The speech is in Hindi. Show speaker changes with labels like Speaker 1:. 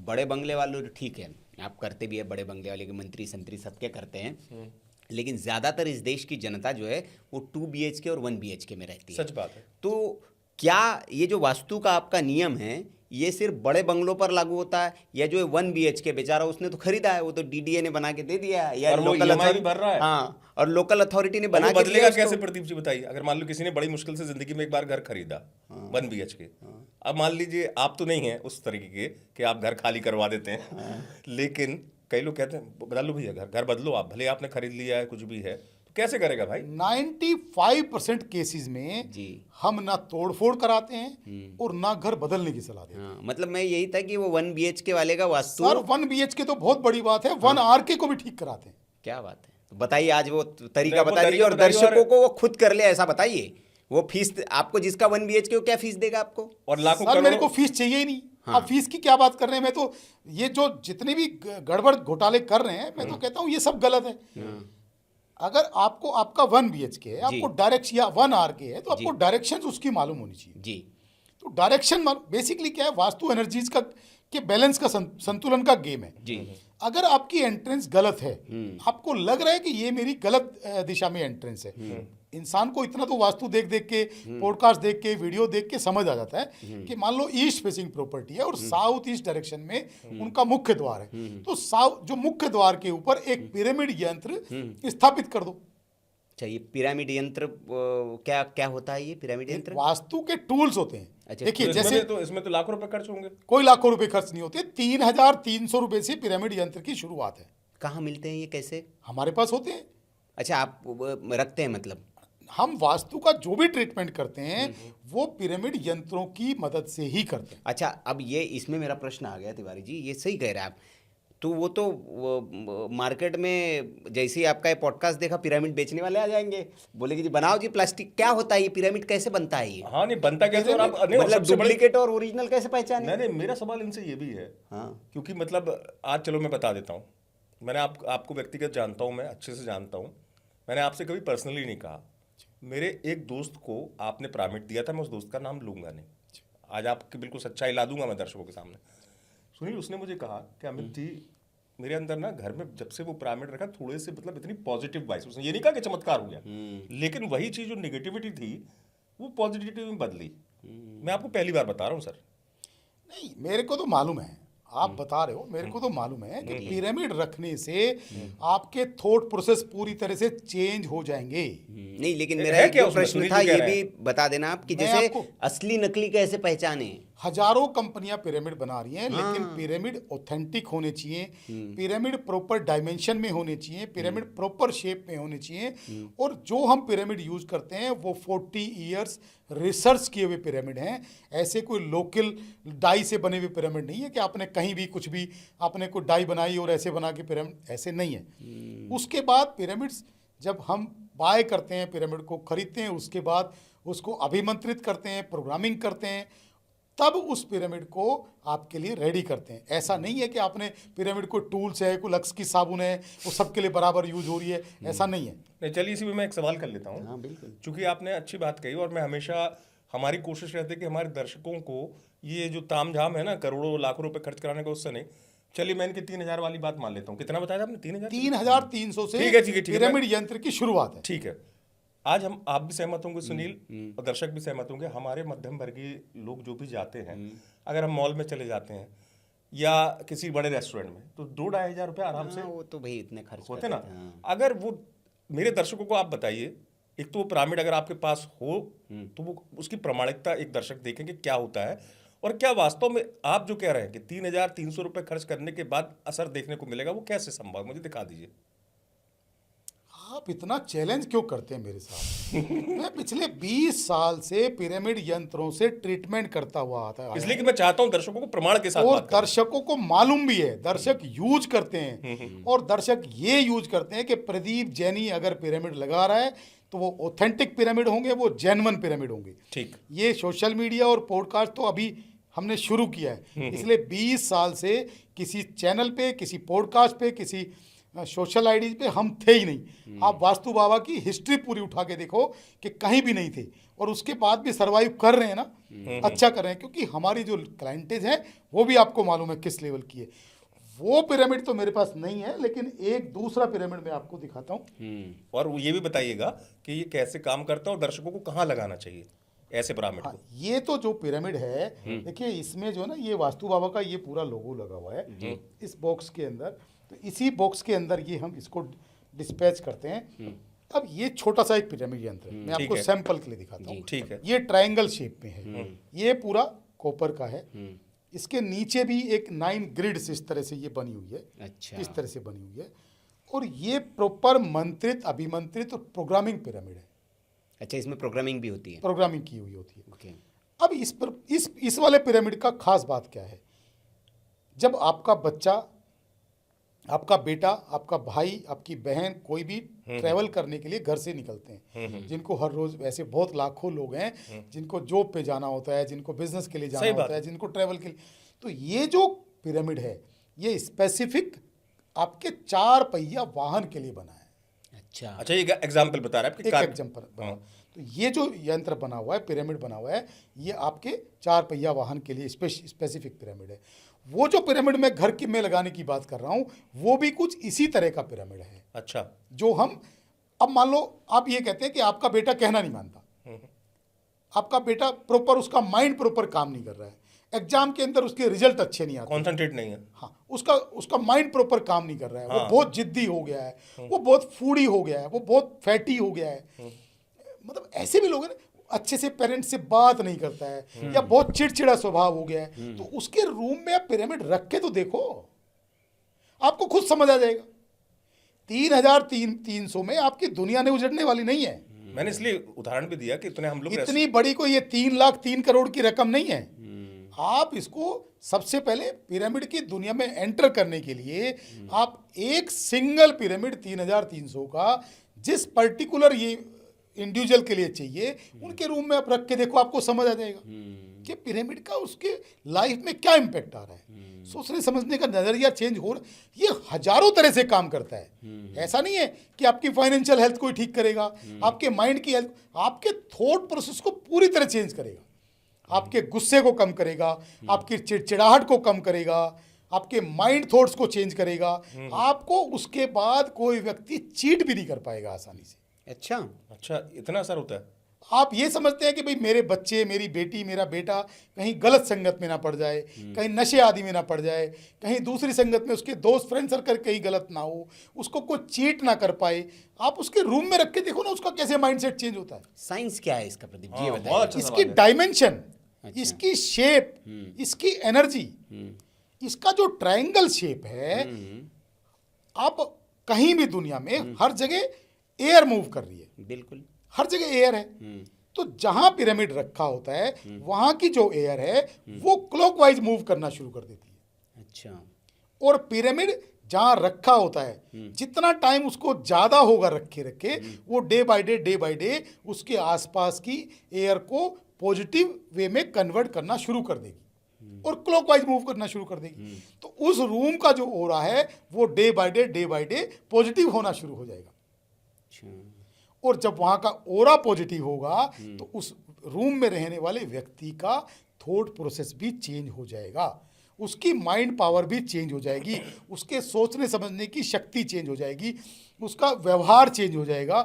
Speaker 1: बड़े बंगले वालों तो ठीक है, आप करते भी है, बड़े बंगले वाले के मंत्री संतरी सबके करते हैं, लेकिन ज़्यादातर इस देश की जनता जो है वो 2 BHK और 1 BHK में रहती है।
Speaker 2: सच बात है।
Speaker 1: तो क्या ये जो वास्तु का आपका नियम है ये सिर्फ बड़े बंगलों पर लागू होता है, या जो है 1 BHK बेचारा उसने तो खरीदा है, वो तो DDA ने बना के दे दिया है, या
Speaker 2: और वो
Speaker 1: लोकल
Speaker 2: EMI भी भर रहा है।
Speaker 1: हाँ, और लोकल अथॉरिटी ने
Speaker 2: और
Speaker 1: बना
Speaker 2: वो
Speaker 1: के
Speaker 2: बदलेगा
Speaker 1: दिया
Speaker 2: कैसे
Speaker 1: उसको।
Speaker 2: प्रदीप जी बताइए? अगर मान लो किसी ने बड़ी मुश्किल से जिंदगी में एक बार घर खरीदा 1 BHK, अब मान लीजिए आप तो नहीं है उस तरीके के कि आप घर खाली करवा देते हैं, लेकिन कई लोग कहते हैं बदल लो भैया घर, घर बदलो आप, भले आपने खरीद लिया है कुछ भी है, तो कैसे करेगा भाई?
Speaker 3: 95% केसेस में
Speaker 1: जी
Speaker 3: हम ना तोड़फोड़ कराते हैं और ना घर बदलने की सलाह देते हैं।
Speaker 1: हाँ, मतलब मैं यही था कि वो 1 BHK वाले का वास्तु।
Speaker 3: सर 1 BHK तो बहुत बड़ी बात है, 1 RK को भी ठीक कराते हैं।
Speaker 1: क्या बात है, तो बताइए आज वो तरीका
Speaker 2: वो
Speaker 1: बता दीजिए,
Speaker 2: तरीका
Speaker 1: और
Speaker 2: बताइए,
Speaker 1: दर्शकों
Speaker 2: और
Speaker 1: को वो खुद कर ले ऐसा बताइए। वो फीस आपको, जिसका 1 BHK, वो क्या फीस देगा आपको?
Speaker 2: और लाखों
Speaker 3: सर मेरे को
Speaker 2: करोड़ों
Speaker 3: फीस चाहिए ही नहीं।
Speaker 1: हाँ।
Speaker 3: आप फीस की क्या बात कर रहे हैं? मैं तो ये जो जितने भी गड़बड़ घोटाले कर रहे हैं, मैं तो कहता हूँ ये सब गलत है। अगर आपको आपका 1 BHK है, आपको डायरेक्ट या 1 RK है, तो आपको डायरेक्शन उसकी मालूम होनी चाहिए।
Speaker 1: जी
Speaker 3: तो डायरेक्शन बेसिकली क्या है, वास्तु एनर्जीज का के बैलेंस का संतुलन का गेम है।
Speaker 1: जी
Speaker 3: अगर आपकी एंट्रेंस गलत है, आपको लग रहा है कि ये मेरी गलत दिशा में एंट्रेंस है, इंसान को इतना तो वास्तु देख देख के, पॉडकास्ट देख के, वीडियो देख के समझ आ जाता है कि मान लो ईस्ट फेसिंग प्रॉपर्टी है और साउथ ईस्ट डायरेक्शन में उनका मुख्य द्वार है, तो साउथ जो मुख्य द्वार के ऊपर एक पिरामिड यंत्र स्थापित कर दो।
Speaker 1: अच्छा, ये पिरामिड यंत्र क्या क्या होता है, ये पिरामिड यंत्र?
Speaker 3: वास्तु के टूल्स होते हैं।
Speaker 1: अच्छा,
Speaker 3: देखिए
Speaker 2: तो
Speaker 3: जैसे
Speaker 2: इसमें तो लाखों रुपए खर्च होंगे।
Speaker 3: कोई लाखों रुपए खर्च नहीं होते, 3,300 रुपए से पिरामिड यंत्र की शुरुआत है।
Speaker 1: कहाँ मिलते हैं ये, कैसे?
Speaker 3: हमारे पास होते हैं।
Speaker 1: अच्छा, आप रखते हैं मतलब?
Speaker 3: हम वास्तु का जो भी ट्रीटमेंट करते हैं वो पिरामिड यंत्रों की मदद से ही करते हैं।
Speaker 1: अच्छा, अब ये इसमें मेरा प्रश्न आ गया तिवारी जी, ये सही कह रहे हैं आप। तो वो तो मार्केट में जैसे ही आपका ये पॉडकास्ट देखा, पिरामिड बेचने वाले आ जाएंगे, बोलेंगे जी बनाओ जी प्लास्टिक, क्या होता है ये पिरामिड, कैसे बनता है ये?
Speaker 2: हाँ नहीं बनता कैसे, और आप नहीं, और
Speaker 1: मतलब
Speaker 2: सबसे बड़ी
Speaker 1: डुप्लीकेट और ओरिजिनल कैसे पहचाने?
Speaker 2: नहीं नहीं, मेरा सवाल इनसे ये भी है,
Speaker 1: हाँ
Speaker 2: क्योंकि मतलब आज चलो मैं बता देता हूँ, मैंने आपको व्यक्तिगत जानता हूँ, मैं अच्छे से जानता हूँ, मैंने आपसे कभी पर्सनली नहीं कहा। मेरे एक दोस्त को आपने पिरामिड दिया था, मैं उस दोस्त का नाम लूंगा नहीं, आज आपकी बिल्कुल सच्चाई ला दूंगा मैं दर्शकों के सामने। सुनील, उसने मुझे कहा कि अमित जी मेरे अंदर ना घर में जब से वो पिरामिड रखा, थोड़े से मतलब इतनी पॉजिटिव वाइब्स, उसने ये नहीं कहा कि चमत्कार हो गया, लेकिन वही चीज जो निगेटिविटी थी वो पॉजिटिविटी में बदली। मैं आपको पहली बार बता रहा हूँ सर।
Speaker 3: नहीं, मेरे को तो मालूम है, आप बता रहे हो, मेरे को तो मालूम है कि पिरामिड रखने से आपके थॉट प्रोसेस पूरी तरह से चेंज हो जाएंगे।
Speaker 1: नहीं, लेकिन मेरा
Speaker 2: है
Speaker 1: एक
Speaker 2: क्या
Speaker 1: जो
Speaker 2: उसमें?
Speaker 1: प्रश्न
Speaker 2: सुनील
Speaker 1: था
Speaker 2: जी कह
Speaker 1: ये
Speaker 2: रहे
Speaker 1: भी बता देना आप कि
Speaker 3: मैं
Speaker 1: जैसे
Speaker 3: आपको-
Speaker 1: असली नकली कैसे पहचाने?
Speaker 3: हजारों कंपनियां पिरामिड बना रही हैं, लेकिन पिरामिड ऑथेंटिक होने चाहिए, पिरामिड प्रॉपर डायमेंशन में होने चाहिए, पिरामिड प्रॉपर शेप में होने चाहिए, और जो हम पिरामिड यूज करते हैं वो 40 इयर्स रिसर्च किए हुए पिरामिड हैं। ऐसे कोई लोकल डाई से बने हुए पिरामिड नहीं है कि आपने कहीं भी कुछ भी आपने कोई डाई बनाई और ऐसे बना के पिरामिड, ऐसे नहीं है। उसके बाद पिरामिड्स जब हम बाय करते हैं, पिरामिड को खरीदते हैं, उसके बाद उसको अभिमंत्रित करते हैं, प्रोग्रामिंग करते हैं, तब उस पिरामिड को आपके लिए रेडी करते हैं। ऐसा नहीं है कि आपने पिरामिड को टूल्स है, कोई लक्स की साबुन है, वो सबके लिए बराबर यूज हो रही है, ऐसा नहीं है।
Speaker 2: नहीं चलिए, इसी में मैं एक सवाल कर लेता हूँ।
Speaker 1: हाँ बिल्कुल।
Speaker 2: चूंकि आपने अच्छी बात कही, और मैं हमेशा, हमारी कोशिश रहती है कि हमारे दर्शकों को ये जो तामझाम है ना करोड़ों लाखों रुपए खर्च कराने का, उससे नहीं। चलिए मैं इनकी 3,000 वाली बात मान लेता हूँ। कितना बताया था आपने? 3,000?
Speaker 3: 3,300 से
Speaker 2: ठीक है,
Speaker 3: पिरामिड यंत्र की शुरुआत है।
Speaker 2: ठीक है। आज हम, आप भी सहमत होंगे सुनील, और दर्शक भी सहमत होंगे, हमारे मध्यम वर्गीय लोग जो भी जाते हैं, अगर हम मॉल में चले जाते हैं या किसी बड़े रेस्टोरेंट में, तो 2-2,500 रुपये आराम से
Speaker 1: हाँ, वो तो भाई इतने खर्च
Speaker 2: होते ना।
Speaker 1: करते हैं, हाँ।
Speaker 2: अगर वो, मेरे दर्शकों को आप बताइए, एक तो वो पिरामिड अगर आपके पास हो तो वो उसकी प्रामाणिकता एक दर्शक देखेंगे क्या होता है, और क्या वास्तव में आप जो कह रहे हैं कि 3,300 रुपये खर्च करने के बाद असर देखने को मिलेगा, वो कैसे संभव है? मुझे दिखा दीजिए।
Speaker 3: आप इतना चैलेंज क्यों करते हैं मेरे साथ? मैं पिछले 20 साल से पिरामिड यंत्रों से ट्रीटमेंट करता हुआ आता है,
Speaker 2: इसलिए कि मैं चाहता हूं दर्शकों को प्रमाण के साथ
Speaker 3: और
Speaker 2: बात करें।
Speaker 3: दर्शकों को मालूम भी है, दर्शक यूज करते हैं, और दर्शक ये यूज करते हैं कि प्रदीप जैनी अगर पिरामिड लगा रहा है तो वो ऑथेंटिक पिरामिड होंगे, वो जेन्युइन पिरामिड होंगे।
Speaker 2: ठीक।
Speaker 3: ये सोशल मीडिया और पॉडकास्ट तो अभी हमने शुरू किया है, इसलिए 20 साल से किसी चैनल पे, किसी पॉडकास्ट पे, किसी सोशल आईडी पे हम थे ही नहीं। आप वास्तु बाबा की हिस्ट्री पूरी उठा के देखो कि कहीं भी नहीं थे, और उसके बाद भी सरवाइव कर रहे हैं ना, अच्छा कर रहे हैं, क्योंकि हमारी जो क्लाइंटेज है वो भी आपको मालूम है किस लेवल की है। वो पिरामिड तो मेरे पास नहीं है, लेकिन एक दूसरा पिरामिड मैं आपको दिखाता हूँ।
Speaker 2: और वो ये भी बताइएगा कि ये कैसे काम करता है और दर्शकों को कहाँ लगाना चाहिए ऐसे पिरामिड
Speaker 3: हाँ,
Speaker 2: को।
Speaker 3: ये तो जो पिरामिड है, देखिए इसमें जो है ना, ये वास्तु बाबा का ये पूरा लोगो लगा हुआ है इस बॉक्स के अंदर। तो इसी बॉक्स के अंदर ये हम इसको डिस्पैच करते हैं। अब ये छोटा सा एक पिरामिड यंत्र है, मैं
Speaker 2: ठीक
Speaker 3: आपको
Speaker 2: है।
Speaker 3: सैंपल के लिए दिखाता हूँ।
Speaker 2: ठीक है।
Speaker 3: ये ट्रायंगल शेप में है, ये पूरा कॉपर का है। इसके नीचे भी एक 9 ग्रिड्स इस तरह से ये बनी हुई है,
Speaker 1: अच्छा।
Speaker 3: इस तरह से बनी हुई है। और ये प्रॉपर मंत्रित, अभिमंत्रित और प्रोग्रामिंग पिरामिड है,
Speaker 1: अच्छा, इसमें प्रोग्रामिंग भी होती है।
Speaker 3: प्रोग्रामिंग की हुई होती है।
Speaker 1: ओके।
Speaker 3: अब इस वाले पिरामिड का खास बात क्या है? जब आपका बच्चा, आपका बेटा, आपका भाई, आपकी बहन, कोई भी ट्रैवल करने के लिए घर से निकलते हैं, जिनको हर रोज वैसे बहुत लाखों लोग हैं जिनको जॉब पे जाना होता है, जिनको बिजनेस के लिए
Speaker 2: सही
Speaker 3: जाना
Speaker 2: बात
Speaker 3: होता है,
Speaker 2: है।
Speaker 3: जिनको ट्रैवल के लिए, तो ये जो पिरामिड है ये स्पेसिफिक आपके 4 पहिया वाहन के लिए बना है।
Speaker 1: अच्छा।
Speaker 2: अच्छा, ये एग्जाम्पल बता रहे हैं आपके
Speaker 3: एक एग्जाम्पल बना। तो ये जो यंत्र बना हुआ है, पिरामिड बना हुआ है, ये आपके 4 पहिया वाहन के लिए स्पेसिफिक पिरामिड है। वो जो पिरामिड मैं घर में लगाने की बात कर रहा हूँ, वो भी कुछ इसी तरह का पिरामिड है।
Speaker 2: अच्छा।
Speaker 3: जो हम, अब मान लो आप ये कहते हैं कि आपका बेटा कहना नहीं मानता, आपका बेटा प्रॉपर, उसका माइंड प्रॉपर काम नहीं कर रहा है, एग्जाम के अंदर उसके रिजल्ट अच्छे नहीं आते,
Speaker 2: कॉन्सेंट्रेट नहीं है।
Speaker 3: हाँ, उसका माइंड प्रॉपर काम नहीं कर रहा है, वो
Speaker 2: हाँ।
Speaker 3: बहुत जिद्दी हो गया है, वो बहुत फूडी हो गया है, वो बहुत फैटी हो गया है, मतलब ऐसे भी लोग हैं ना, अच्छे से पेरेंट्स से बात नहीं करता है, या बहुत चिड़चिड़ा स्वभाव हो गया है, तो उसके रूम में आप पिरामिड रख के तो देखो, आपको खुद समझ आ जाएगा। 3,300 में आपकी दुनिया ने उजड़ने वाली नहीं है।
Speaker 2: मैंने इसलिए उदाहरण भी दिया कि इतने हम लोग
Speaker 3: इतनी बड़ी कोई ये 3 करोड़ की रकम नहीं है। आप इसको सबसे पहले पिरामिड की दुनिया में एंटर करने के लिए आप एक सिंगल पिरामिड 3,300 का जिस पर्टिकुलर ये इंडिविजुअल के लिए चाहिए, उनके रूम में आप रख के देखो, आपको समझ आ जाएगा कि पिरामिड का उसके लाइफ में क्या इम्पैक्ट आ रहा है। सोचने समझने का नजरिया चेंज हो रहा, ये हजारों तरह से काम करता है। ऐसा नहीं है कि आपकी फाइनेंशियल हेल्थ को ठीक करेगा, आपके माइंड की हेल्थ, आपके थॉट प्रोसेस को पूरी तरह चेंज करेगा, आपके गुस्से को कम करेगा, आपकी चिड़चिड़ाहट को कम करेगा, आपके माइंड थॉट्स को चेंज करेगा। आपको उसके बाद कोई व्यक्ति चीट भी नहीं कर पाएगा आसानी से।
Speaker 1: अच्छा।
Speaker 2: अच्छा, इतना असर होता है।
Speaker 3: आप ये समझते हैं कि भाई मेरे बच्चे, मेरी बेटी, मेरा बेटा कहीं गलत संगत में ना पड़ जाए, कहीं नशे आदि में ना पड़ जाए, कहीं दूसरी संगत में उसके दोस्त फ्रेंड सर्कल कहीं गलत ना हो, उसको कोई चीट ना कर पाए। आप उसके रूम में रख के देखो ना, उसका कैसे माइंडसेट चेंज होता है।
Speaker 1: साइंस क्या है इसका प्रदीप जी, ये
Speaker 2: हाँ,
Speaker 1: बताइए।
Speaker 2: बहुत अच्छा
Speaker 3: इसकी
Speaker 2: सवाल है।
Speaker 3: डायमेंशन,
Speaker 1: अच्छा।
Speaker 3: इसकी शेप, इसकी एनर्जी, इसका जो ट्रायंगल शेप है, आप कहीं भी दुनिया में हर जगह एयर मूव कर रही है,
Speaker 1: बिल्कुल।
Speaker 3: हर जगह एयर है। तो जहां पिरामिड रखा होता है, वहां की जो एयर है वो क्लॉकवाइज मूव करना शुरू कर देती है।
Speaker 1: अच्छा।
Speaker 3: और पिरामिड जहां रखा होता है, जितना टाइम उसको ज्यादा होगा रखे रखे, वो डे बाय डे उसके आसपास की एयर को पॉजिटिव वे में कन्वर्ट करना शुरू कर देगी और क्लॉकवाइज मूव करना शुरू कर देगी। तो उस रूम का जो ओरा है वो डे बाय डे पॉजिटिव होना शुरू हो जाएगा।
Speaker 1: अच्छा।
Speaker 3: और जब वहां का ओरा पॉजिटिव होगा तो उस रूम में रहने वाले व्यक्ति का थॉट प्रोसेस भी चेंज हो जाएगा, उसकी माइंड पावर भी चेंज हो जाएगी, उसके सोचने समझने की शक्ति चेंज हो जाएगी, उसका व्यवहार चेंज हो जाएगा।